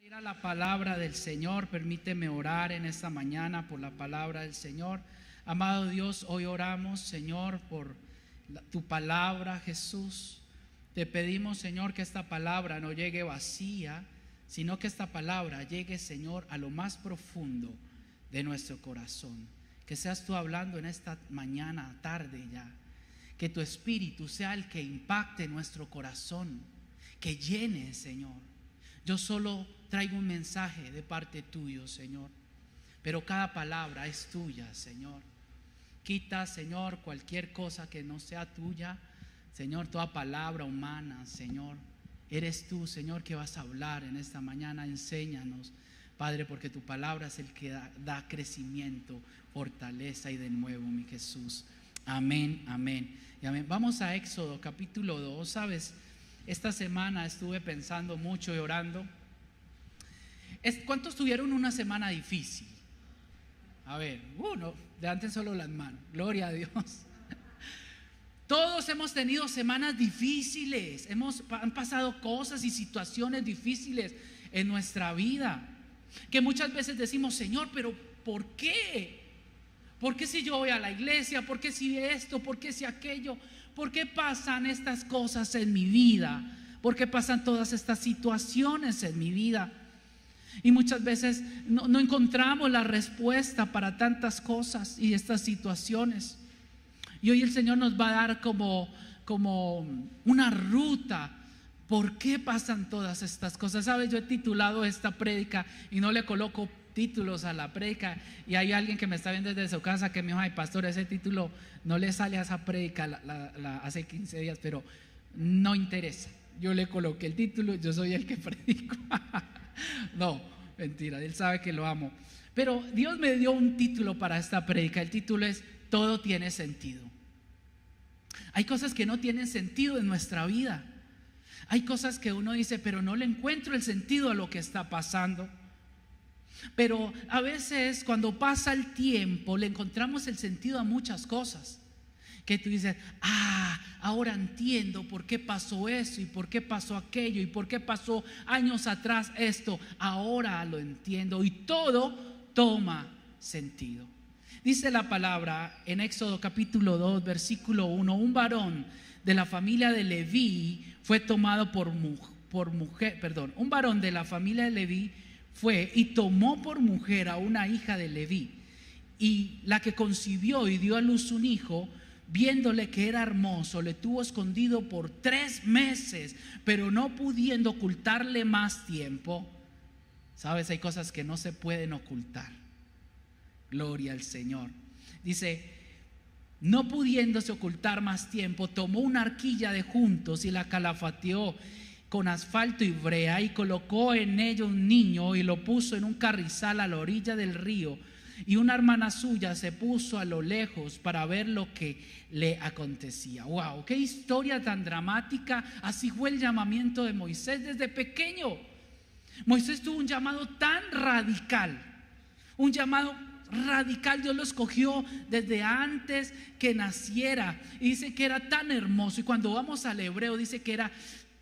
Ir a la palabra del Señor, permíteme orar en esta mañana por la palabra del Señor. Amado Dios, hoy oramos, Señor, por tu palabra, Jesús. Te pedimos, Señor, que esta palabra no llegue vacía, sino que esta palabra llegue, Señor, a lo más profundo de nuestro corazón. Que seas tú hablando en esta mañana, tarde ya. Que tu Espíritu sea el que impacte nuestro corazón, que llene, Señor. Yo solo traigo un mensaje de parte tuyo, Señor, pero cada palabra es tuya, Señor. Quita, Señor, cualquier cosa que no sea tuya, Señor, toda palabra humana, Señor. Eres tú, Señor, que vas a hablar en esta mañana. Enséñanos, Padre, porque tu palabra es el que da crecimiento, fortaleza y de nuevo, mi Jesús. Amén, amén y amén. Vamos a Éxodo capítulo 2, ¿sabes? Esta semana estuve pensando mucho y orando. ¿Cuántos tuvieron una semana difícil? A ver, uno, levanten solo las manos. Gloria a Dios. Todos hemos tenido semanas difíciles. Han pasado cosas y situaciones difíciles en nuestra vida, que muchas veces decimos: Señor, pero ¿por qué? ¿Por qué si yo voy a la iglesia? ¿Por qué si esto? ¿Por qué si aquello? ¿Por qué pasan estas cosas en mi vida? ¿Por qué pasan todas estas situaciones en mi vida? Y muchas veces no encontramos la respuesta para tantas cosas y estas situaciones. Y hoy el Señor nos va a dar como una ruta. ¿Por qué pasan todas estas cosas? ¿Sabes? Yo he titulado esta prédica y no le coloco títulos a la prédica, y hay alguien que me está viendo desde su casa que me dijo: ay, pastor, ese título no le sale a esa prédica hace 15 días, pero no interesa. Yo le coloqué el título, yo soy el que predico. No, mentira, él sabe que lo amo. Pero Dios me dio un título para esta prédica. El título es: todo tiene sentido. Hay cosas que no tienen sentido en nuestra vida. Hay cosas que uno dice: pero no le encuentro el sentido a lo que está pasando. Pero a veces cuando pasa el tiempo le encontramos el sentido a muchas cosas, que tú dices: ahora entiendo por qué pasó eso y por qué pasó aquello y por qué pasó años atrás esto. Ahora lo entiendo y todo toma sentido. Dice la palabra en Éxodo capítulo 2 versículo 1: un varón de la familia de Leví fue tomado un varón de la familia de Leví fue y tomó por mujer a una hija de Leví, y la que concibió y dio a luz un hijo, viéndole que era hermoso, le tuvo escondido por 3 meses, pero no pudiendo ocultarle más tiempo. Sabes, hay cosas que no se pueden ocultar. Gloria al Señor. Dice: no pudiéndose ocultar más tiempo, tomó una arquilla de juncos y la calafateó con asfalto y brea, y colocó en ello un niño y lo puso en un carrizal a la orilla del río. Y una hermana suya se puso a lo lejos para ver lo que le acontecía. ¡Wow! ¡Qué historia tan dramática! Así fue el llamamiento de Moisés desde pequeño. Moisés tuvo un llamado tan radical, un llamado radical. Dios lo escogió desde antes que naciera, y dice que era tan hermoso. Y cuando vamos al hebreo dice que era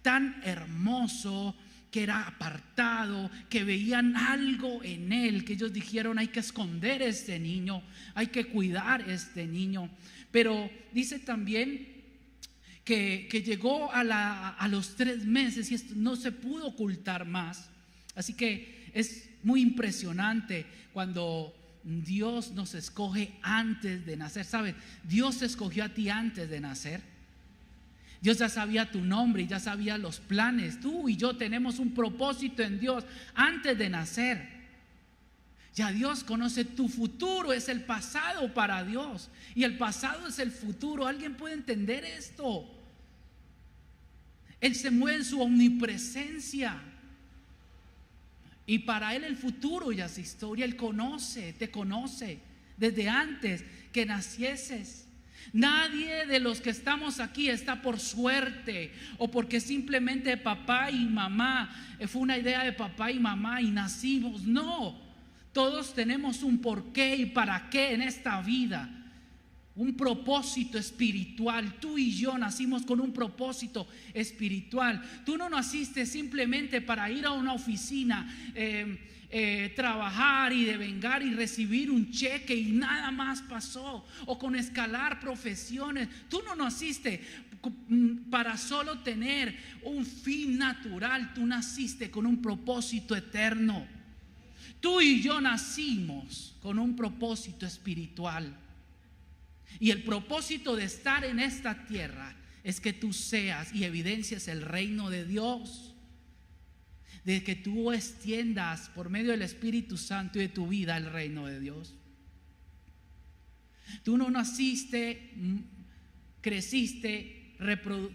tan hermoso, que era apartado, que veían algo en él, que ellos dijeron: hay que esconder a este niño, hay que cuidar a este niño. Pero dice también que llegó a los 3 meses y esto no se pudo ocultar más. Así que es muy impresionante cuando Dios nos escoge antes de nacer. ¿Sabes? Dios te escogió a ti antes de nacer. Dios ya sabía tu nombre y ya sabía los planes. Tú y yo tenemos un propósito en Dios antes de nacer. Ya Dios conoce tu futuro, es el pasado para Dios, y el pasado es el futuro. ¿Alguien puede entender esto? Él se mueve en su omnipresencia, y para Él el futuro ya es historia. Él te conoce desde antes que nacieses. Nadie de los que estamos aquí está por suerte o porque simplemente papá y mamá, fue una idea de papá y mamá y nacimos. No, todos tenemos un porqué y para qué en esta vida. un propósito espiritual. Tú y yo nacimos con un propósito espiritual. Tú no naciste simplemente para ir a una oficina, trabajar y devengar y recibir un cheque y nada más pasó, o con escalar profesiones. Tú no naciste para solo tener un fin natural. Tú naciste con un propósito eterno. Tú y yo nacimos con un propósito espiritual. Y el propósito de estar en esta tierra es que tú seas y evidencias el reino de Dios, de que tú extiendas por medio del Espíritu Santo y de tu vida el reino de Dios. Tú no naciste, creciste,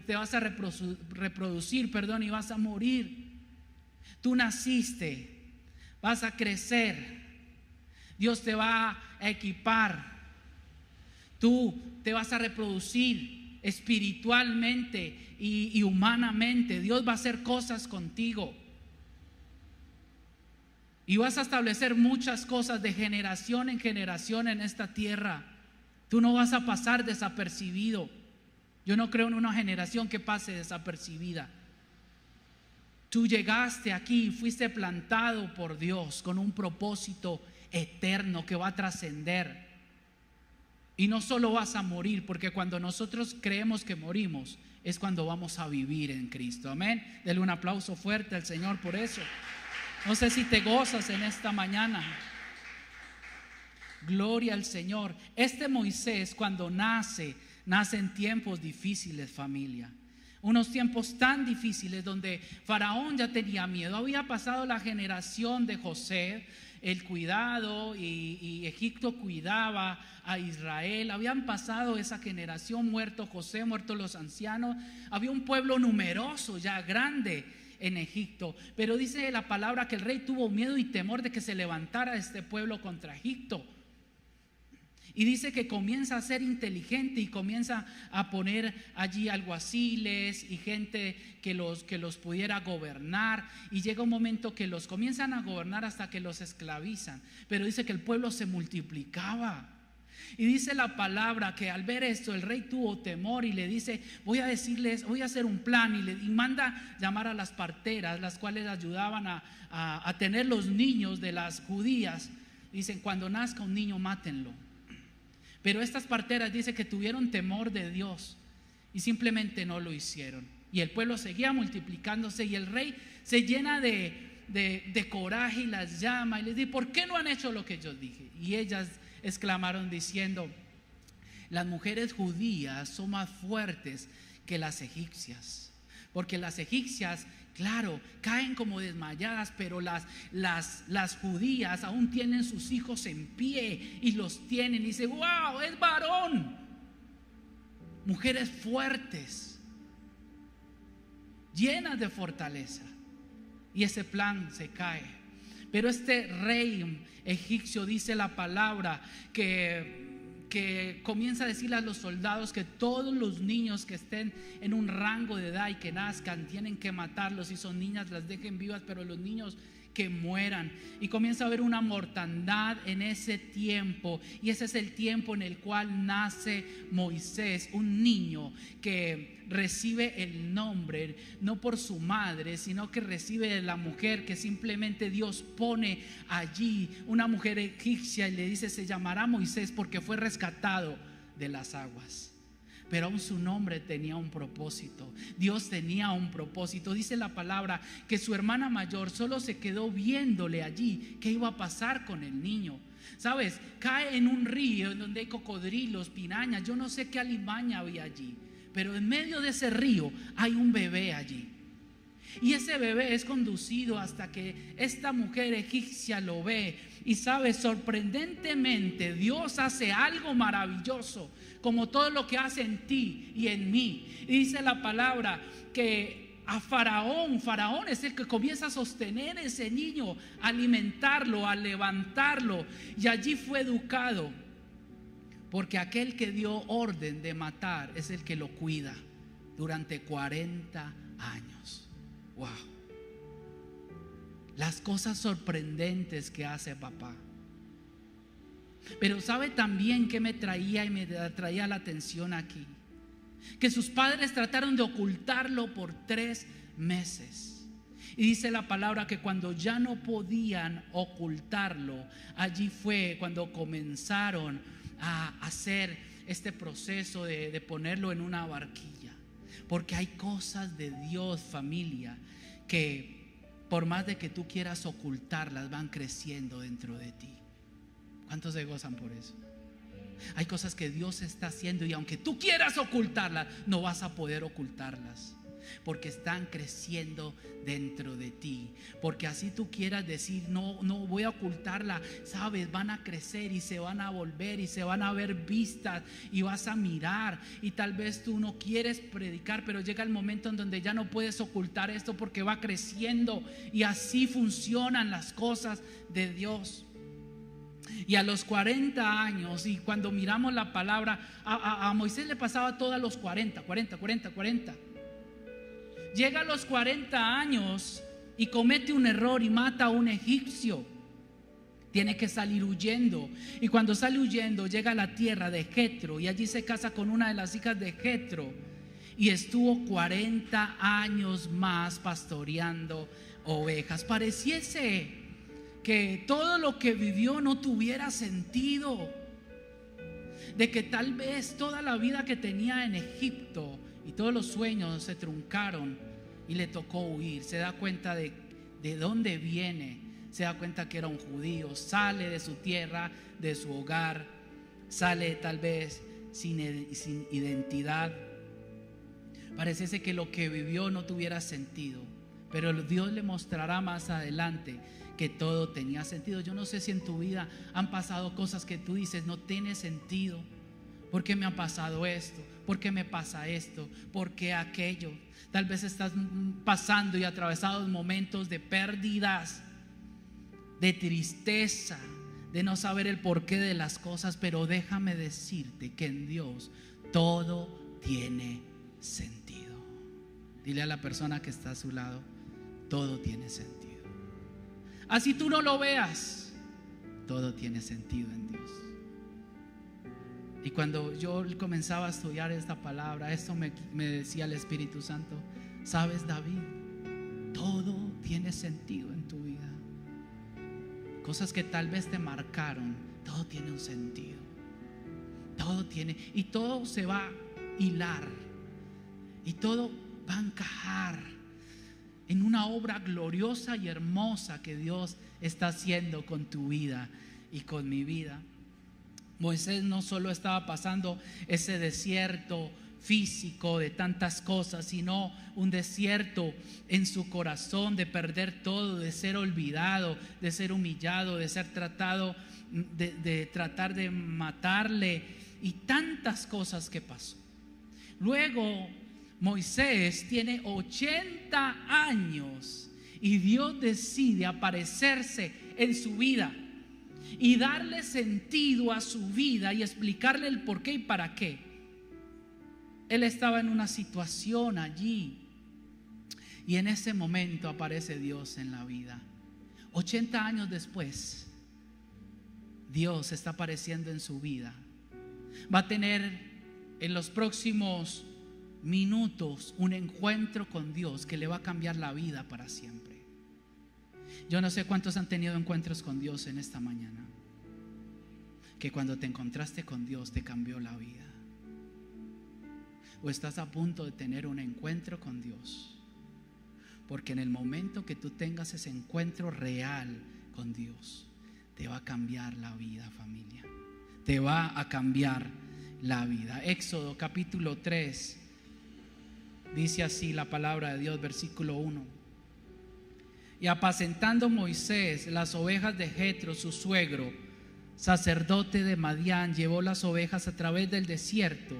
te vas a reproducir, y vas a morir. Tú naciste, vas a crecer, Dios te va a equipar. Tú te vas a reproducir espiritualmente y humanamente. Dios va a hacer cosas contigo. Y vas a establecer muchas cosas de generación en generación en esta tierra. Tú no vas a pasar desapercibido. Yo no creo en una generación que pase desapercibida. Tú llegaste aquí y fuiste plantado por Dios con un propósito eterno que va a trascender. Y no solo vas a morir, porque cuando nosotros creemos que morimos es cuando vamos a vivir en Cristo. Amén. Denle un aplauso fuerte al Señor por eso. No sé si te gozas en esta mañana. Gloria al Señor. Este Moisés, cuando nace en tiempos difíciles, familia. Unos tiempos tan difíciles donde Faraón ya tenía miedo. Había pasado la generación de José, el cuidado, y Egipto cuidaba a Israel. Habían pasado esa generación, muerto José, muertos los ancianos. Había un pueblo numeroso, ya grande en Egipto. Pero dice la palabra que el rey tuvo miedo y temor de que se levantara este pueblo contra Egipto. Y dice que comienza a ser inteligente y comienza a poner allí alguaciles y gente que los pudiera gobernar. Y llega un momento que los comienzan a gobernar hasta que los esclavizan. Pero dice que el pueblo se multiplicaba. Y dice la palabra que al ver esto el rey tuvo temor y le dice: voy a decirles, voy a hacer un plan. Y manda llamar a las parteras, las cuales ayudaban a tener los niños de las judías. Dicen: cuando nazca un niño, mátenlo. Pero estas parteras dice que tuvieron temor de Dios y simplemente no lo hicieron. Y el pueblo seguía multiplicándose y el rey se llena de coraje y las llama y les dice: ¿por qué no han hecho lo que yo dije? Y ellas exclamaron diciendo: las mujeres judías son más fuertes que las egipcias. Porque las egipcias, claro, caen como desmayadas, pero las judías aún tienen sus hijos en pie y los tienen. Y dice: wow, es varón. Mujeres fuertes, llenas de fortaleza. Y ese plan se cae. Pero este rey egipcio, dice la palabra, que comienza a decirle a los soldados que todos los niños que estén en un rango de edad y que nazcan tienen que matarlos. Si son niñas, las dejen vivas, pero los niños que mueran. Y comienza a haber una mortandad en ese tiempo. Y ese es el tiempo en el cual nace Moisés, un niño que recibe el nombre no por su madre, sino que recibe de la mujer que simplemente Dios pone allí, una mujer egipcia, y le dice: se llamará Moisés porque fue rescatado de las aguas. Pero aún su nombre tenía un propósito. Dios tenía un propósito. Dice la palabra que su hermana mayor solo se quedó viéndole allí qué iba a pasar con el niño. ¿Sabes? Cae en un río en donde hay cocodrilos, pirañas, yo no sé qué alimaña había allí, pero en medio de ese río hay un bebé allí. Y ese bebé es conducido hasta que esta mujer egipcia lo ve. Y sabes, sorprendentemente Dios hace algo maravilloso, como todo lo que hace en ti y en mí. Y dice la palabra que a Faraón es el que comienza a sostener a ese niño, a alimentarlo, a levantarlo. Y allí fue educado, porque aquel que dio orden de matar es el que lo cuida durante 40 años. Wow. Las cosas sorprendentes que hace papá. Pero ¿sabe también qué me traía y me traía la atención aquí? Que sus padres trataron de ocultarlo por 3 meses. Y dice la palabra que cuando ya no podían ocultarlo, allí fue cuando comenzaron a hacer este proceso de ponerlo en una barquilla. Porque hay cosas de Dios, familia, que por más de que tú quieras ocultarlas, van creciendo dentro de ti. ¿Cuántos se gozan por eso? Hay cosas que Dios está haciendo y aunque tú quieras ocultarlas, no vas a poder ocultarlas, porque están creciendo dentro de ti. Porque así tú quieras decir, no voy a ocultarla, sabes, van a crecer y se van a volver y se van a ver vistas y vas a mirar. Y tal vez tú no quieres predicar, pero llega el momento en donde ya no puedes ocultar esto porque va creciendo. Y así funcionan las cosas de Dios. Y a los 40 años, y cuando miramos la palabra, a Moisés le pasaba todo a los 40. Llega a los 40 años y comete un error y mata a un egipcio. Tiene que salir huyendo. Y cuando sale huyendo, llega a la tierra de Jetro y allí se casa con una de las hijas de Jetro. Y estuvo 40 años más pastoreando ovejas. Pareciese que todo lo que vivió no tuviera sentido, de que tal vez toda la vida que tenía en Egipto y todos los sueños se truncaron y le tocó huir. Se da cuenta de dónde viene, se da cuenta que era un judío, sale de su tierra, de su hogar, sale tal vez sin identidad. Pareciese que lo que vivió no tuviera sentido, pero Dios le mostrará más adelante que todo tenía sentido. Yo no sé si en tu vida han pasado cosas que tú dices no tiene sentido. ¿Por qué me ha pasado esto? ¿Por qué me pasa esto? ¿Por qué aquello? Tal vez estás pasando y atravesando momentos de pérdidas, de tristeza, de no saber el porqué de las cosas, pero déjame decirte que en Dios todo tiene sentido. Dile a la persona que está a su lado, todo tiene sentido. Así tú no lo veas, todo tiene sentido en Dios. Y cuando yo comenzaba a estudiar esta palabra, esto me decía el Espíritu Santo: sabes, David, todo tiene sentido en tu vida. Cosas que tal vez te marcaron, todo tiene un sentido. Todo tiene, y todo se va a hilar, y todo va a encajar en una obra gloriosa y hermosa que Dios está haciendo con tu vida y con mi vida. Moisés no solo estaba pasando ese desierto físico de tantas cosas, sino un desierto en su corazón de perder todo, de ser olvidado, de ser humillado, de ser tratado, de tratar de matarle y tantas cosas que pasó. Luego Moisés tiene 80 años y Dios decide aparecerse en su vida y darle sentido a su vida y explicarle el por qué y para qué. Él estaba en una situación allí y en ese momento aparece Dios en la vida. 80 años después, Dios está apareciendo en su vida. Va a tener en los próximos minutos un encuentro con Dios que le va a cambiar la vida para siempre. Yo no sé cuántos han tenido encuentros con Dios en esta mañana, que cuando te encontraste con Dios te cambió la vida, o estás a punto de tener un encuentro con Dios, porque en el momento que tú tengas ese encuentro real con Dios, te va a cambiar la vida, familia, te va a cambiar la vida. Éxodo capítulo 3 dice así la palabra de Dios, versículo 1: y apacentando Moisés las ovejas de Jetro, su suegro, sacerdote de Madián, llevó las ovejas a través del desierto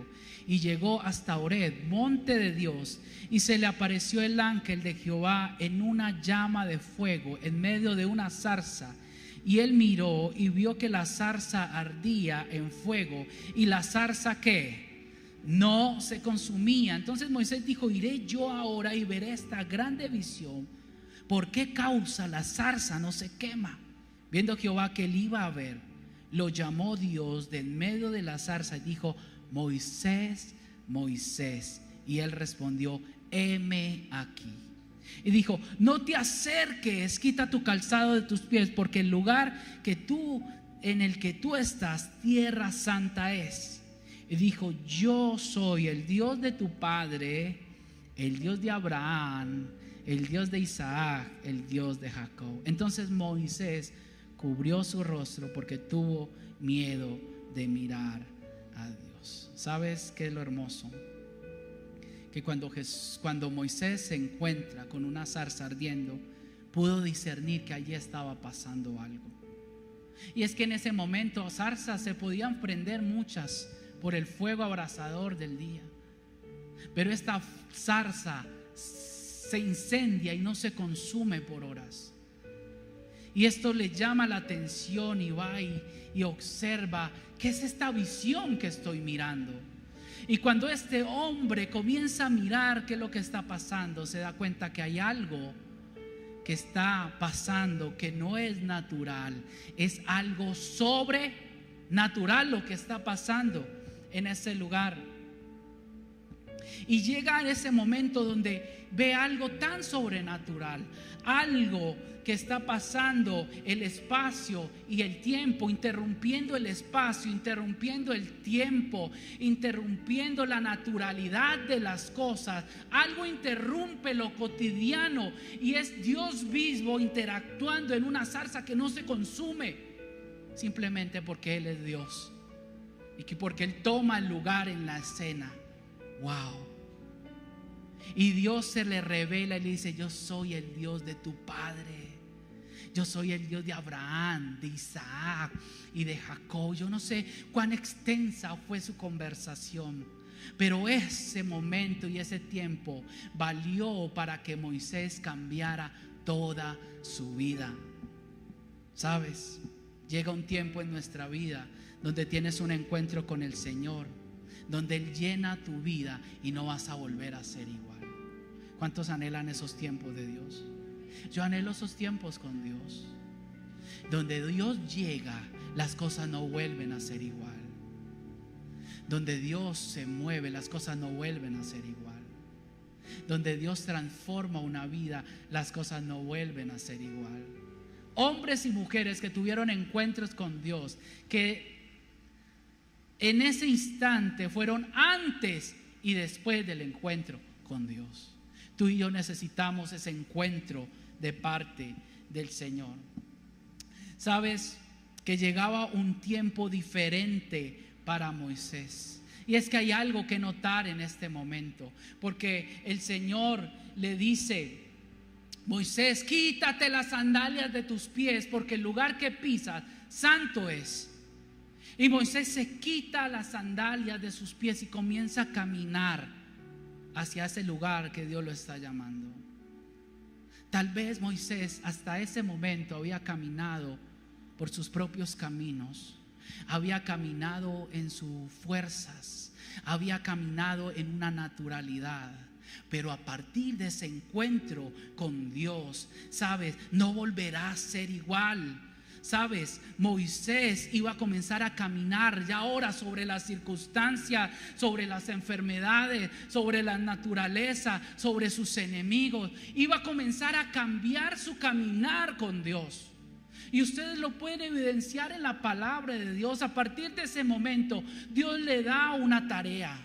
y llegó hasta Horeb, monte de Dios, y se le apareció el ángel de Jehová en una llama de fuego en medio de una zarza. Y él miró y vio que la zarza ardía en fuego y la zarza ¿qué? No se consumía. Entonces Moisés dijo: iré yo ahora y veré esta grande visión. ¿Por qué causa la zarza no se quema? Viendo Jehová que él iba a ver, lo llamó Dios del medio de la zarza y dijo: Moisés, Moisés. Y él respondió: heme aquí. Y dijo: no te acerques, quita tu calzado de tus pies, porque el lugar en el que tú estás, tierra santa es. Y dijo: yo soy el Dios de tu padre, el Dios de Abraham, el Dios de Isaac, el Dios de Jacob. Entonces Moisés cubrió su rostro porque tuvo miedo de mirar a Dios. ¿Sabes qué es lo hermoso? Que cuando Moisés se encuentra con una zarza ardiendo, pudo discernir que allí estaba pasando algo. Y es que en ese momento zarzas se podían prender muchas por el fuego abrasador del día, pero esta zarza se incendia y no se consume por horas. Y esto le llama la atención y va y observa: ¿qué es esta visión que estoy mirando? Y cuando este hombre comienza a mirar qué es lo que está pasando, se da cuenta que hay algo que está pasando que no es natural, es algo sobrenatural lo que está pasando en ese lugar. Y llega a ese momento donde ve algo tan sobrenatural, algo que está pasando el espacio y el tiempo, interrumpiendo el espacio, interrumpiendo el tiempo, interrumpiendo la naturalidad de las cosas. Algo interrumpe lo cotidiano y es Dios mismo interactuando en una zarza que no se consume, simplemente porque Él es Dios y que porque Él toma el lugar en la escena. Wow. Y Dios se le revela y le dice: yo soy el Dios de tu padre, yo soy el Dios de Abraham, de Isaac y de Jacob. Yo no sé cuán extensa fue su conversación, pero ese momento y ese tiempo valió para que Moisés cambiara toda su vida. ¿Sabes? Llega un tiempo en nuestra vida donde tienes un encuentro con el Señor, donde Él llena tu vida y no vas a volver a ser igual. ¿Cuántos anhelan esos tiempos de Dios? Yo anhelo esos tiempos con Dios, donde Dios llega, las cosas no vuelven a ser igual. Donde Dios se mueve, las cosas no vuelven a ser igual. Donde Dios transforma una vida, las cosas no vuelven a ser igual. Hombres y mujeres que tuvieron encuentros con Dios, que en ese instante fueron antes y después del encuentro con Dios. Tú y yo necesitamos ese encuentro de parte del Señor. Sabes que llegaba un tiempo diferente para Moisés. Y es que hay algo que notar en este momento, porque el Señor le dice: Moisés, quítate las sandalias de tus pies, porque el lugar que pisas santo es. Y Moisés se quita las sandalias de sus pies y comienza a caminar hacia ese lugar que Dios lo está llamando. Tal vez Moisés hasta ese momento había caminado por sus propios caminos, había caminado en sus fuerzas, había caminado en una naturalidad. Pero a partir de ese encuentro con Dios, sabes, no volverá a ser igual. Sabes, Moisés iba a comenzar a caminar ya ahora sobre las circunstancias, sobre las enfermedades, sobre la naturaleza, sobre sus enemigos. Iba a comenzar a cambiar su caminar con Dios. Y ustedes lo pueden evidenciar en la palabra de Dios. A partir de ese momento, Dios le da una tarea.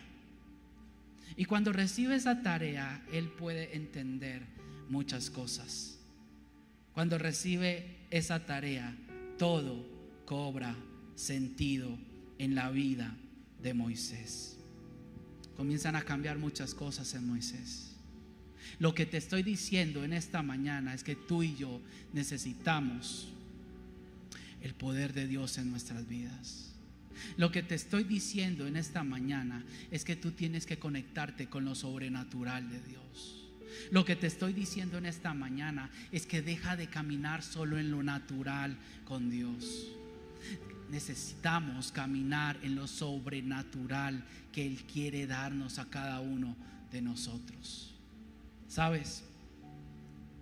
Y cuando recibe esa tarea, Él puede entender muchas cosas. Cuando recibe esa tarea, todo cobra sentido en la vida de Moisés. Comienzan a cambiar muchas cosas en Moisés. Lo que te estoy diciendo en esta mañana es que tú y yo necesitamos el poder de Dios en nuestras vidas. Lo que te estoy diciendo en esta mañana es que tú tienes que conectarte con lo sobrenatural de Dios. Lo que te estoy diciendo en esta mañana es que deja de caminar solo en lo natural con Dios. Necesitamos caminar en lo sobrenatural que Él quiere darnos a cada uno de nosotros. ¿Sabes?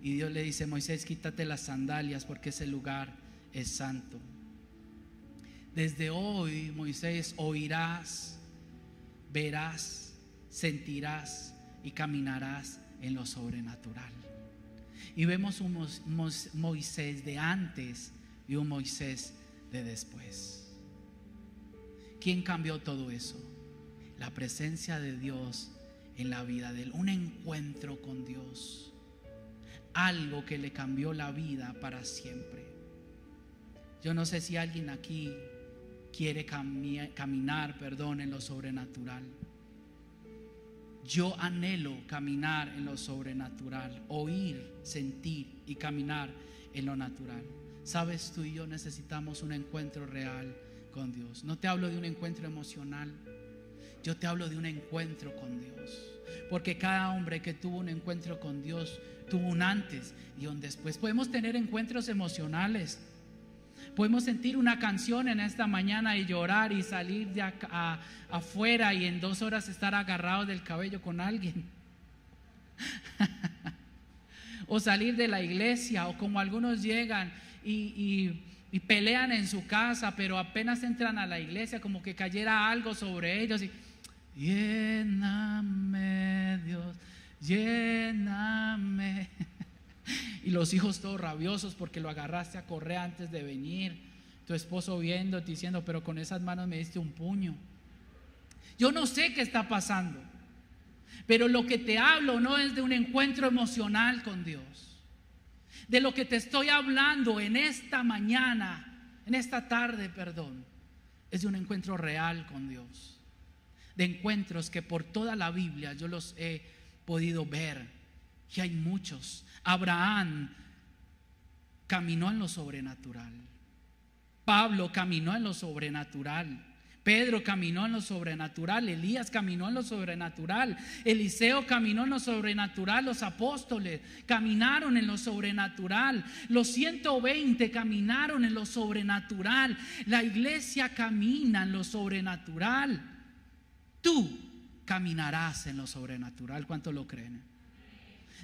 Y Dios le dice: Moisés, quítate las sandalias porque ese lugar es santo. Desde hoy, Moisés, oirás, verás, sentirás y caminarás en lo sobrenatural. Y vemos un Moisés de antes y un Moisés de después. ¿Quién cambió todo eso? La presencia de Dios en la vida de él, un encuentro con Dios, algo que le cambió la vida para siempre. Yo no sé si alguien aquí quiere caminar en lo sobrenatural. Yo anhelo caminar en lo sobrenatural, oír, sentir y caminar en lo natural. Sabes, tú y yo necesitamos un encuentro real con Dios. No te hablo de un encuentro emocional, yo te hablo de un encuentro con Dios. Porque cada hombre que tuvo un encuentro con Dios tuvo un antes y un después. Podemos tener encuentros emocionales. Podemos sentir una canción en esta mañana y llorar y salir de afuera y en 2 horas estar agarrado del cabello con alguien. O salir de la iglesia, o como algunos llegan y pelean en su casa, pero apenas entran a la iglesia como que cayera algo sobre ellos y lléname, Dios, lléname. Y los hijos todos rabiosos porque lo agarraste a correr antes de venir. Tu esposo viéndote diciendo, pero con esas manos me diste un puño. Yo no sé qué está pasando, pero lo que te hablo no es de un encuentro emocional con Dios. De lo que te estoy hablando en esta mañana, en esta tarde, es de un encuentro real con Dios. De encuentros que por toda la Biblia yo los he podido ver, y hay muchos. Abraham caminó en lo sobrenatural. Pablo caminó en lo sobrenatural. Pedro caminó en lo sobrenatural. Elías caminó en lo sobrenatural. Eliseo caminó en lo sobrenatural. Los apóstoles caminaron en lo sobrenatural. Los 120 caminaron en lo sobrenatural. La iglesia camina en lo sobrenatural. Tú caminarás en lo sobrenatural. ¿Cuántos lo creen?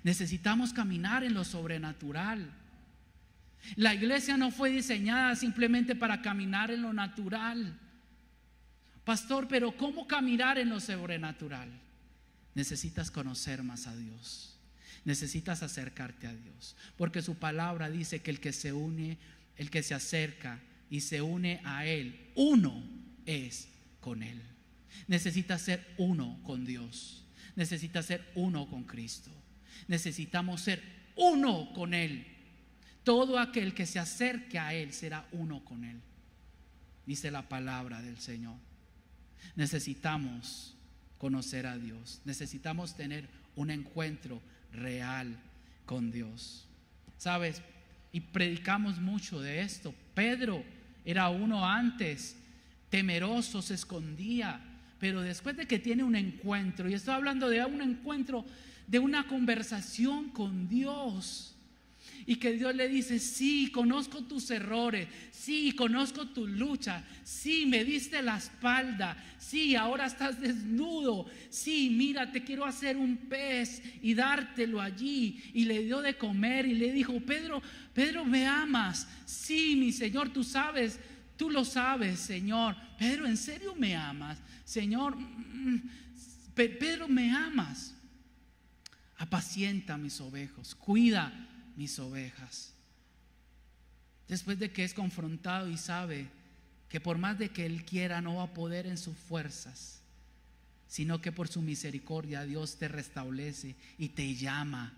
Necesitamos caminar en lo sobrenatural. La iglesia no fue diseñada simplemente para caminar en lo natural. Pastor, pero ¿cómo caminar en lo sobrenatural? Necesitas conocer más a Dios. Necesitas acercarte a Dios, porque su palabra dice que el que se une, el que se acerca y se une a Él, uno es con Él. Necesitas ser uno con Dios. Necesitas ser uno con Cristo. Necesitamos ser uno con Él. Todo aquel que se acerque a Él será uno con Él, dice la palabra del Señor. Necesitamos conocer a Dios. Necesitamos tener un encuentro real con Dios. ¿Sabes? Y predicamos mucho de esto. Pedro era uno antes, temeroso, se escondía, pero después de que tiene un encuentro, y estoy hablando de un encuentro, de una conversación con Dios, y que Dios le dice: sí, conozco tus errores, sí, conozco tu lucha, sí, me diste la espalda, sí, ahora estás desnudo, sí, mira, te quiero hacer un pez y dártelo allí. Y le dio de comer y le dijo: Pedro, ¿me amas? Sí, mi Señor, tú sabes, tú lo sabes, Señor. Pedro, ¿en serio me amas? Señor, Pedro, ¿me amas? Apacienta mis ovejas, cuida mis ovejas. Después de que es confrontado y sabe que por más de que él quiera no va a poder en sus fuerzas, sino que por su misericordia Dios te restablece y te llama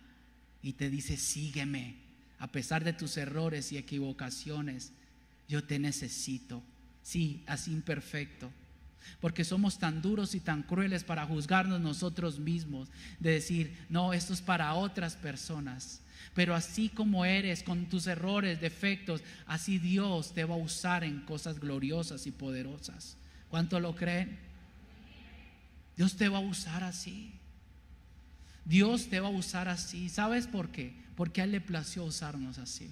y te dice: sígueme, a pesar de tus errores y equivocaciones, yo te necesito. Sí, así imperfecto, porque somos tan duros y tan crueles para juzgarnos nosotros mismos, de decir: no, esto es para otras personas. Pero así como eres, con tus errores, defectos, así Dios te va a usar en cosas gloriosas y poderosas. ¿Cuánto lo creen? Dios te va a usar así. Dios te va a usar así. ¿Sabes por qué? Porque a Él le plació usarnos así.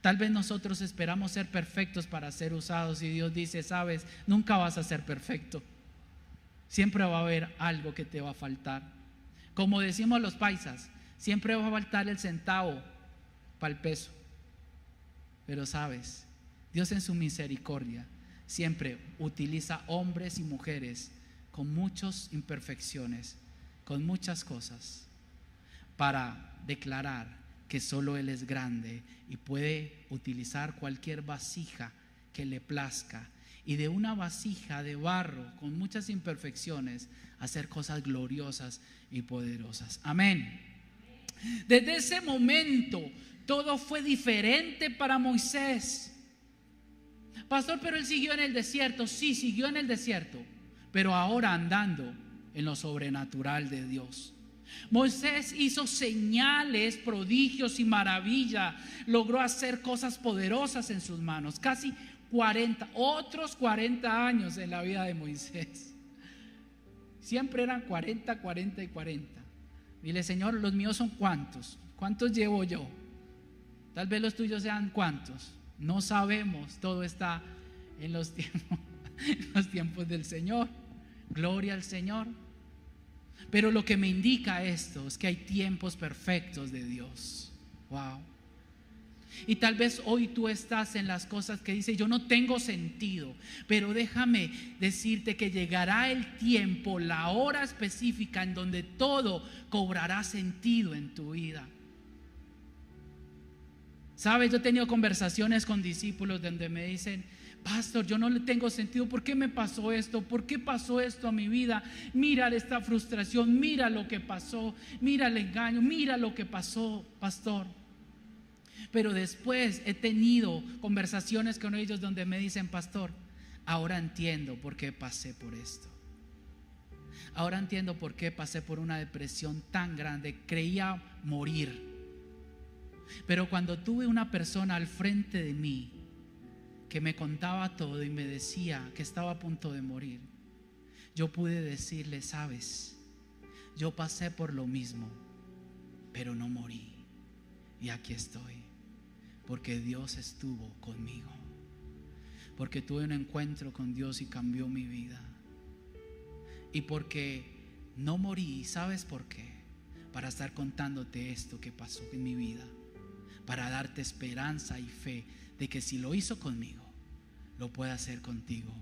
Tal vez nosotros esperamos ser perfectos para ser usados, y Dios dice: sabes, nunca vas a ser perfecto. Siempre va a haber algo que te va a faltar. Como decimos los paisas, siempre va a faltar el centavo para el peso. Pero sabes, Dios en su misericordia siempre utiliza hombres y mujeres con muchas imperfecciones, con muchas cosas, para declarar que solo Él es grande y puede utilizar cualquier vasija que le plazca, y de una vasija de barro con muchas imperfecciones hacer cosas gloriosas y poderosas. Amén. Desde ese momento todo fue diferente para Moisés. Pastor, pero él siguió en el desierto. Sí, siguió en el desierto, pero ahora andando en lo sobrenatural de Dios. Moisés hizo señales, prodigios y maravilla. Logró hacer cosas poderosas en sus manos. Casi 40 años en la vida de Moisés. Siempre eran 40, 40 y 40. Dile, Señor, los míos son ¿cuántos? ¿Cuántos llevo yo? Tal vez los tuyos sean ¿cuántos? No sabemos, todo está en los tiempos del Señor. Gloria al Señor. Pero lo que me indica esto es que hay tiempos perfectos de Dios. Wow. Y tal vez hoy tú estás en las cosas que dice, yo no tengo sentido, pero déjame decirte que llegará el tiempo, la hora específica en donde todo cobrará sentido en tu vida. Sabes, yo he tenido conversaciones con discípulos donde me dicen, pastor, yo no le tengo sentido. ¿Por qué me pasó esto? ¿Por qué pasó esto a mi vida? Mira esta frustración, mira lo que pasó, mira el engaño, mira lo que pasó, pastor. Pero después he tenido conversaciones con ellos donde me dicen, pastor, ahora entiendo por qué pasé por esto. Ahora entiendo por qué pasé por una depresión tan grande. Creía morir. Pero cuando tuve una persona al frente de mí que me contaba todo y me decía que estaba a punto de morir, yo pude decirle, sabes, yo pasé por lo mismo, pero no morí. Y aquí estoy, porque Dios estuvo conmigo, porque tuve un encuentro con Dios y cambió mi vida, y porque no morí. ¿Sabes por qué? Para estar contándote esto que pasó en mi vida, para darte esperanza y fe de que si lo hizo conmigo, lo puede hacer contigo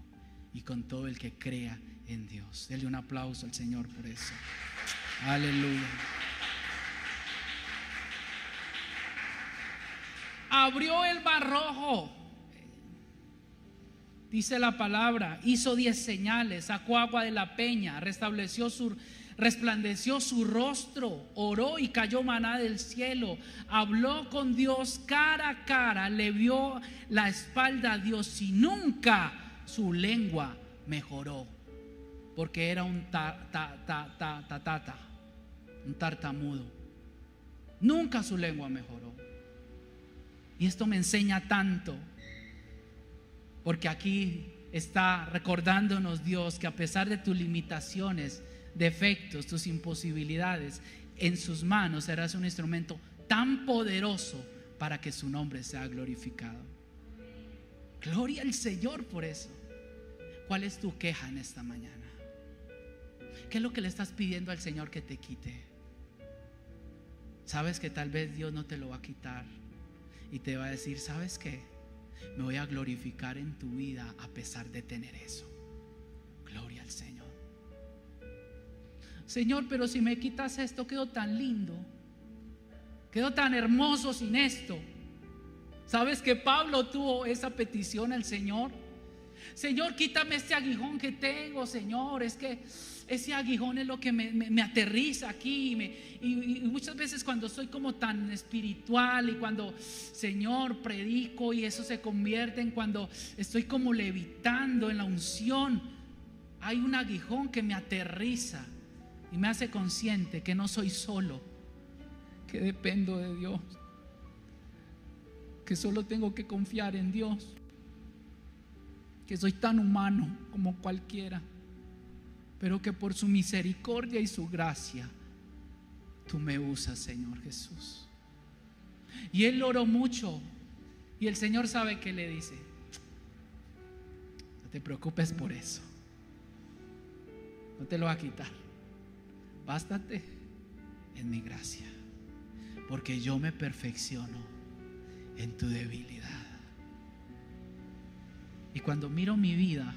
y con todo el que crea en Dios. Dele un aplauso al Señor por eso. Aleluya. Abrió el mar rojo, dice la palabra, hizo 10 señales, sacó agua de la peña, resplandeció su rostro, oró y cayó maná del cielo, habló con Dios cara a cara, le vio la espalda a Dios y nunca su lengua mejoró, porque era un tartamudo. Nunca su lengua mejoró. Y esto me enseña tanto, porque aquí está recordándonos Dios que a pesar de tus limitaciones, defectos, tus imposibilidades, en sus manos serás un instrumento tan poderoso para que su nombre sea glorificado. Gloria al Señor por eso. ¿Cuál es tu queja en esta mañana? ¿Qué es lo que le estás pidiendo al Señor que te quite? Sabes que tal vez Dios no te lo va a quitar y te va a decir, ¿sabes qué? Me voy a glorificar en tu vida a pesar de tener eso. Gloria al Señor. Señor, pero si me quitas esto, quedo tan lindo, quedo tan hermoso sin esto. ¿Sabes que Pablo tuvo esa petición al Señor? Señor, quítame este aguijón que tengo, Señor. Es que ese aguijón es lo que me aterriza aquí. Y muchas veces cuando soy como tan espiritual y cuando, Señor, predico y eso se convierte en cuando estoy como levitando en la unción, hay un aguijón que me aterriza y me hace consciente que no soy solo, que dependo de Dios, que solo tengo que confiar en Dios, que soy tan humano como cualquiera, pero que por su misericordia y su gracia tú me usas, Señor Jesús. Y él oró mucho y el Señor sabe que le dice: no te preocupes por eso, no te lo va a quitar, bástate en mi gracia, porque yo me perfecciono en tu debilidad. Y cuando miro mi vida,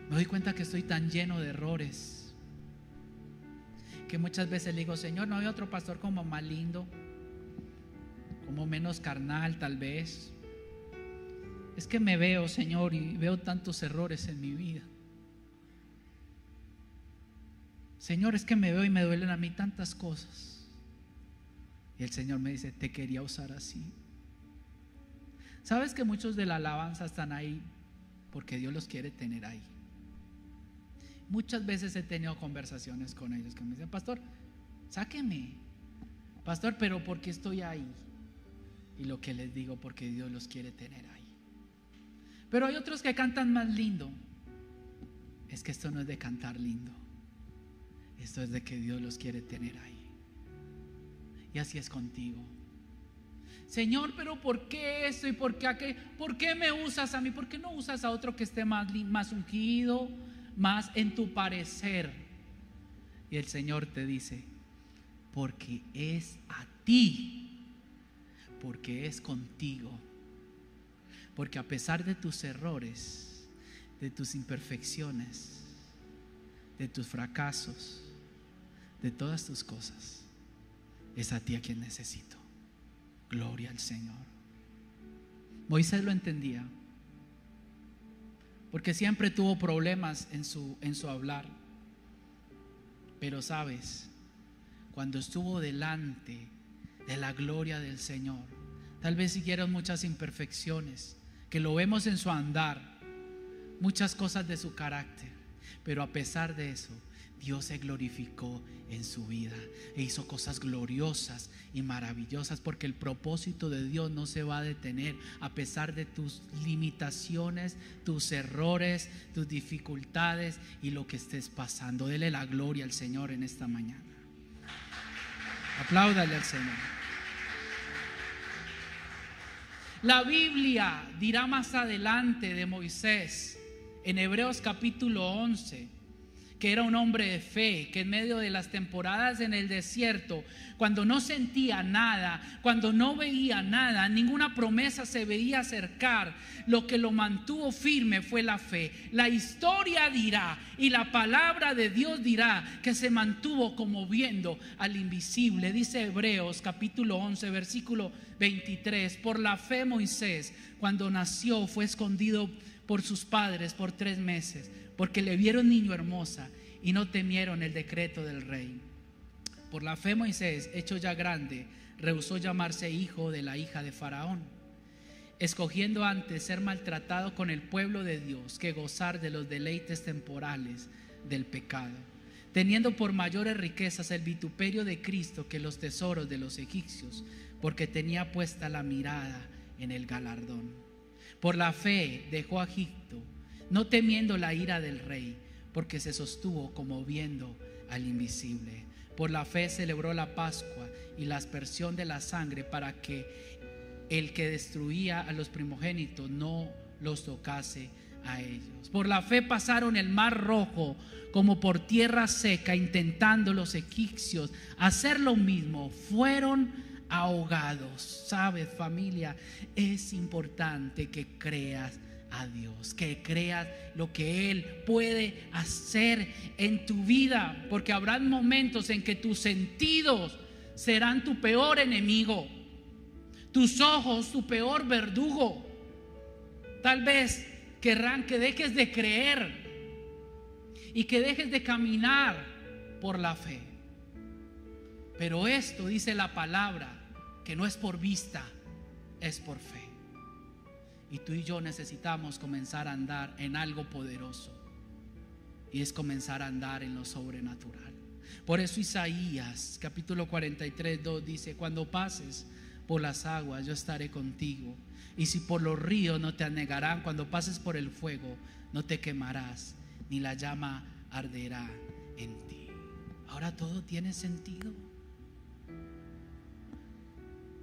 me doy cuenta que estoy tan lleno de errores, que muchas veces le digo: Señor, ¿no hay otro pastor como más lindo, como menos carnal tal vez? Es que me veo, Señor, y veo tantos errores en mi vida. Señor, es que me veo y me duelen a mí tantas cosas. Y el Señor me dice: te quería usar así. ¿Sabes que muchos de la alabanza están ahí porque Dios los quiere tener ahí? Muchas veces he tenido conversaciones con ellos que me dicen: pastor, sáqueme. Pastor, pero ¿por qué estoy ahí? Y lo que les digo: porque Dios los quiere tener ahí. Pero hay otros que cantan más lindo. Es que esto no es de cantar lindo, esto es de que Dios los quiere tener ahí. Y así es contigo. Señor, pero ¿por qué esto y por qué aquello? ¿Por qué me usas a mí? ¿Por qué no usas a otro que esté más ungido, más en tu parecer? Y el Señor te dice: porque es a ti, porque es contigo, porque a pesar de tus errores, de tus imperfecciones, de tus fracasos, de todas tus cosas, es a ti a quien necesito. Gloria al Señor. Moisés lo entendía, porque siempre tuvo problemas en su hablar. Pero sabes, cuando estuvo delante de la gloria del Señor, tal vez siguieron muchas imperfecciones, que lo vemos en su andar, muchas cosas de su carácter, pero a pesar de eso, Dios se glorificó en su vida e hizo cosas gloriosas y maravillosas, porque el propósito de Dios no se va a detener a pesar de tus limitaciones, tus errores, tus dificultades y lo que estés pasando. Dele la gloria al Señor en esta mañana. Apláudale al Señor. La Biblia dirá más adelante de Moisés, en Hebreos capítulo 11, que era un hombre de fe, que en medio de las temporadas en el desierto, cuando no sentía nada, cuando no veía nada, ninguna promesa se veía acercar, lo que lo mantuvo firme fue la fe. La historia dirá y la palabra de Dios dirá que se mantuvo como viendo al invisible. Dice Hebreos capítulo 11 versículo 23: por la fe Moisés, cuando nació, fue escondido por sus padres por 3 meses, porque le vieron niño hermosa y no temieron el decreto del rey. Por la fe Moisés, hecho ya grande, rehusó llamarse hijo de la hija de Faraón, escogiendo antes ser maltratado con el pueblo de Dios que gozar de los deleites temporales del pecado, teniendo por mayores riquezas el vituperio de Cristo que los tesoros de los egipcios, porque tenía puesta la mirada en el galardón. Por la fe dejó a Egipto, no temiendo la ira del rey, porque se sostuvo como viendo al invisible. Por la fe celebró la Pascua y la aspersión de la sangre, para que el que destruía a los primogénitos no los tocase a ellos. Por la fe pasaron el mar rojo como por tierra seca, intentando los egipcios hacer lo mismo, fueron ahogados. Sabes, familia, es importante que creas a Dios, que creas lo que Él puede hacer en tu vida, porque habrán momentos en que tus sentidos serán tu peor enemigo, tus ojos tu peor verdugo. Tal vez querrán que dejes de creer y que dejes de caminar por la fe, pero esto dice la palabra, que no es por vista, es por fe. Y tú y yo necesitamos comenzar a andar en algo poderoso, y es comenzar a andar en lo sobrenatural. Por eso Isaías capítulo 43:2 dice: cuando pases por las aguas, yo estaré contigo, y si por los ríos, no te anegarán. Cuando pases por el fuego, no te quemarás, ni la llama arderá en ti. Ahora todo tiene sentido.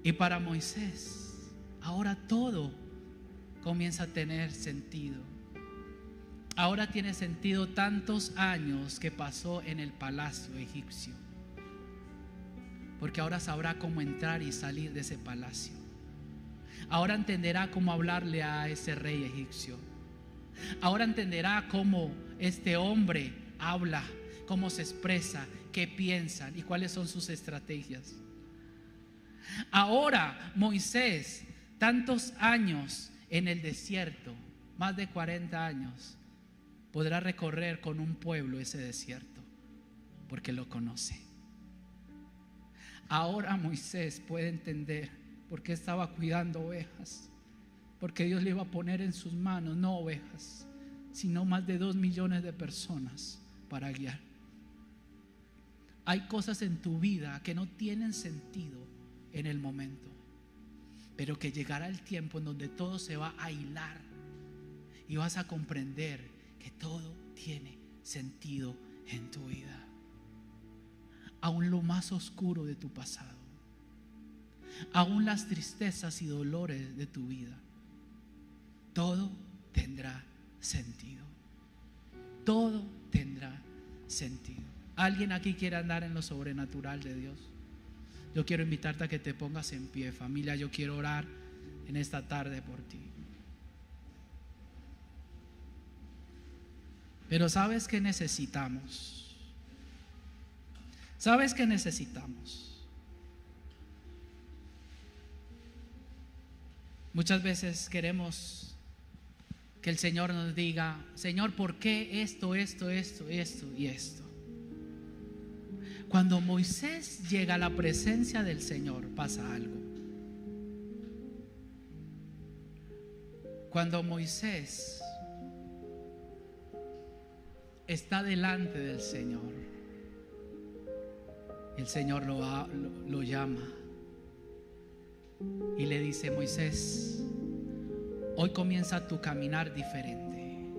Y para Moisés, ahora todo comienza a tener sentido. Ahora tiene sentido tantos años que pasó en el palacio egipcio, porque ahora sabrá cómo entrar y salir de ese palacio. Ahora entenderá cómo hablarle a ese rey egipcio. Ahora entenderá cómo este hombre habla, cómo se expresa, qué piensan y cuáles son sus estrategias. Ahora Moisés, tantos años en el desierto, más de 40 años, podrá recorrer con un pueblo ese desierto porque lo conoce. Ahora Moisés puede entender por qué estaba cuidando ovejas, porque Dios le iba a poner en sus manos no ovejas, sino más de 2 millones de personas para guiar. Hay cosas en tu vida que no tienen sentido en el momento, pero que llegará el tiempo en donde todo se va a hilar y vas a comprender que todo tiene sentido en tu vida. Aún lo más oscuro de tu pasado, aún las tristezas y dolores de tu vida, todo tendrá sentido. Todo tendrá sentido. ¿Alguien aquí quiere andar en lo sobrenatural de Dios? Yo quiero invitarte a que te pongas en pie, familia. Yo quiero orar en esta tarde por ti. Pero ¿sabes qué necesitamos? ¿Sabes qué necesitamos? Muchas veces queremos que el Señor nos diga: Señor, ¿por qué esto y esto? Cuando Moisés llega a la presencia del Señor, pasa algo. Cuando Moisés está delante del Señor, el Señor lo llama y le dice: Moisés, hoy comienza tu caminar diferente.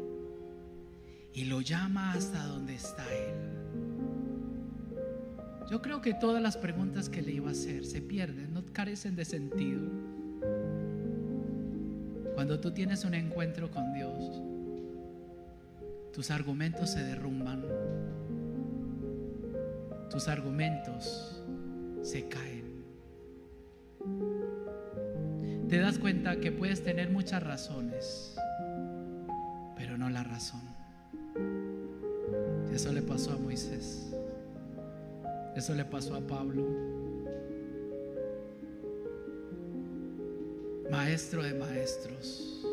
Y lo llama hasta donde está él. Yo creo que todas las preguntas que le iba a hacer se pierden, no carecen de sentido. Cuando tú tienes un encuentro con Dios, tus argumentos se derrumban, tus argumentos se caen. Te das cuenta que puedes tener muchas razones, pero no la razón. Eso le pasó a Moisés. Eso le pasó a Pablo. Maestro de maestros.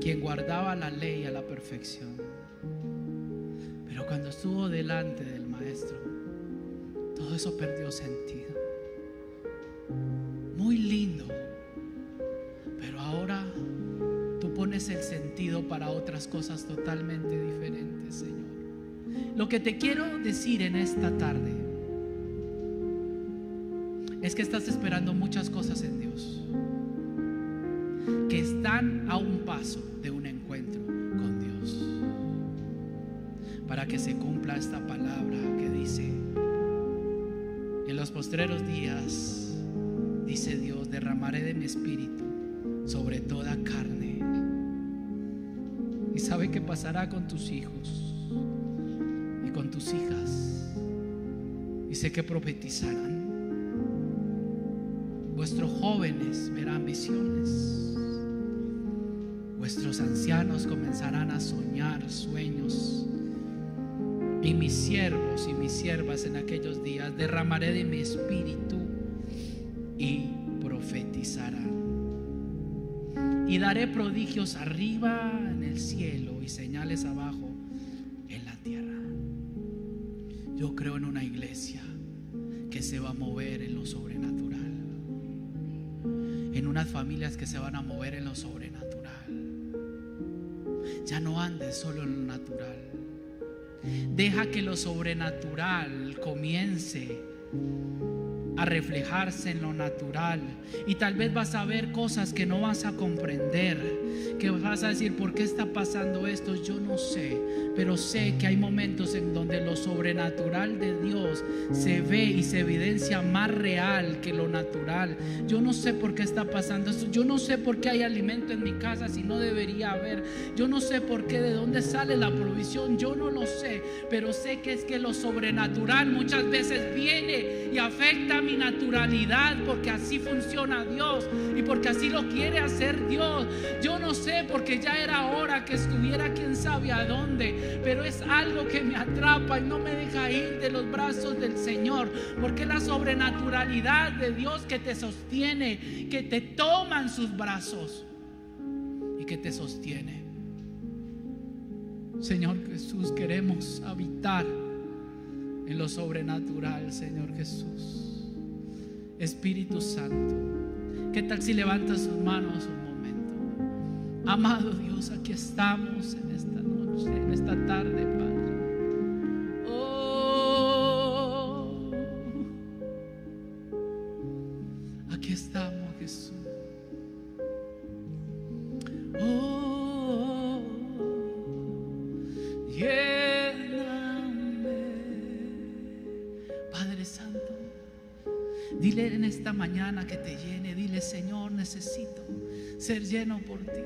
Quien guardaba la ley a la perfección. Pero cuando estuvo delante del maestro, todo eso perdió sentido. Muy lindo, pero ahora tú pones el sentido para otras cosas totalmente diferentes, Señor. Lo que te quiero decir en esta tarde es que estás esperando muchas cosas en Dios que están a un paso de un encuentro con Dios, para que se cumpla esta palabra que dice: en los postreros días, dice Dios, derramaré de mi espíritu sobre toda carne. Y sabe que pasará con tus hijos y con tus hijas. Dice que profetizarán. Vuestros jóvenes verán visiones. Vuestros ancianos comenzarán a soñar sueños. Y mis siervos y mis siervas en aquellos días derramaré de mi espíritu y profetizarán. Y daré prodigios arriba en el cielo y señales abajo en la tierra. Yo creo en una iglesia que se va a mover en lo sobrenatural, en unas familias que se van a mover en lo sobrenatural. Ya no andes solo en lo natural. Deja que lo sobrenatural comience a reflejarse en lo natural. Y tal vez vas a ver cosas que no vas a comprender, que vas a decir: ¿por qué está pasando esto? Yo no sé, pero sé que hay momentos en donde lo sobrenatural de Dios se ve y se evidencia más real que lo natural. Yo no sé por qué está pasando esto. Yo no sé por qué hay alimento en mi casa si no debería haber. Yo no sé por qué, de dónde sale la provisión. Yo no lo sé, pero sé que es que lo sobrenatural muchas veces viene y afecta mi naturalidad, porque así funciona Dios y porque así lo quiere hacer Dios. Yo no sé, porque ya era hora que estuviera quién sabe a dónde, pero es algo que me atrapa y no me deja ir de los brazos del Señor, porque es la sobrenaturalidad de Dios que te sostiene, que te toma en sus brazos y que te sostiene. Señor Jesús, queremos habitar en lo sobrenatural, Señor Jesús. Espíritu Santo, ¿qué tal si levantas sus manos un momento? Amado Dios, aquí estamos en esta noche, en esta tarde, Padre. Oh, aquí estamos, Jesús. Oh, lléname, Padre Santo. Dile en esta mañana que te llene. Dile: Señor, necesito ser lleno por ti.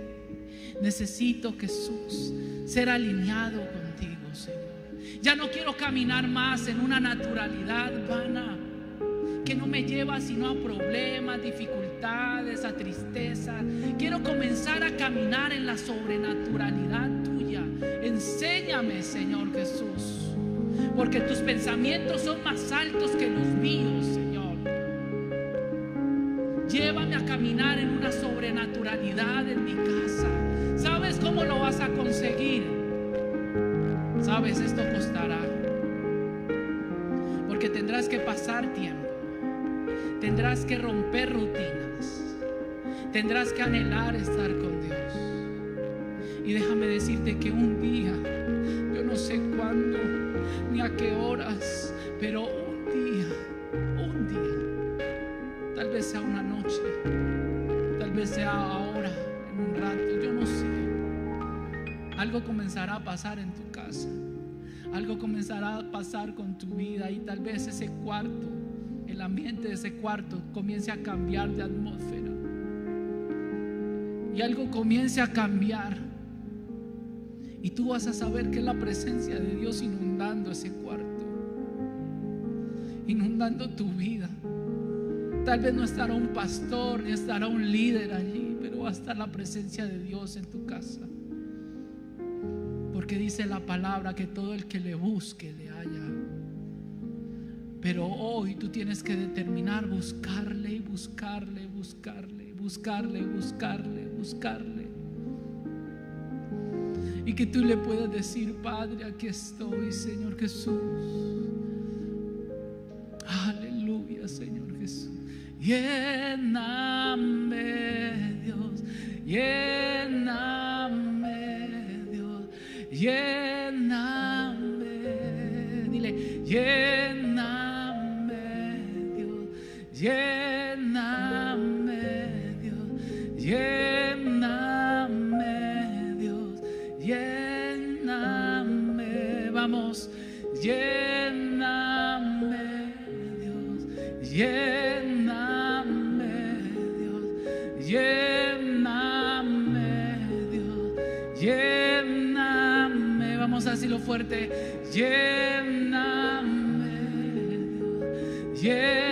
Necesito, Jesús, ser alineado contigo, Señor. Ya no quiero caminar más en una naturalidad vana que no me lleva sino a problemas, dificultades, a tristeza. Quiero comenzar a caminar en la sobrenaturalidad tuya. Enséñame, Señor Jesús, porque tus pensamientos son más altos que los míos, Señor. Llévame a caminar en una sobrenaturalidad en mi casa. ¿Sabes cómo lo vas a conseguir? Sabes, esto costará, porque tendrás que pasar tiempo, tendrás que romper rutinas, tendrás que anhelar estar con Dios. Y déjame decirte que un día, yo no sé cuándo ni a qué horas, pero un día, tal vez sea una noche, tal vez sea ahora, en un rato, yo no sé, algo comenzará a pasar en tu casa, algo comenzará a pasar con tu vida, y tal vez ese cuarto, el ambiente de ese cuarto comience a cambiar de atmósfera, y algo comience a cambiar, y tú vas a saber que es la presencia de Dios inundando ese cuarto, inundando tu vida. Tal vez no estará un pastor ni estará un líder allí, pero va a estar la presencia de Dios en tu casa, porque dice la palabra que todo el que le busque le halla. Pero hoy tú tienes que determinar buscarle y buscarle, buscarle, buscarle, buscarle, buscarle, y que tú le puedas decir: Padre, aquí estoy, Señor Jesús. Aleluya, Señor Jesús. Lléname, Dios, lléname, Dios, lléname. Dile: lléname, Dios, lléname, Dios, lléname, Dios, lléname. Vamos: lléname, Dios, lléname, Dios, lléname, Dios, lléname. Vamos a decirlo fuerte: lléname, Dios, lléname.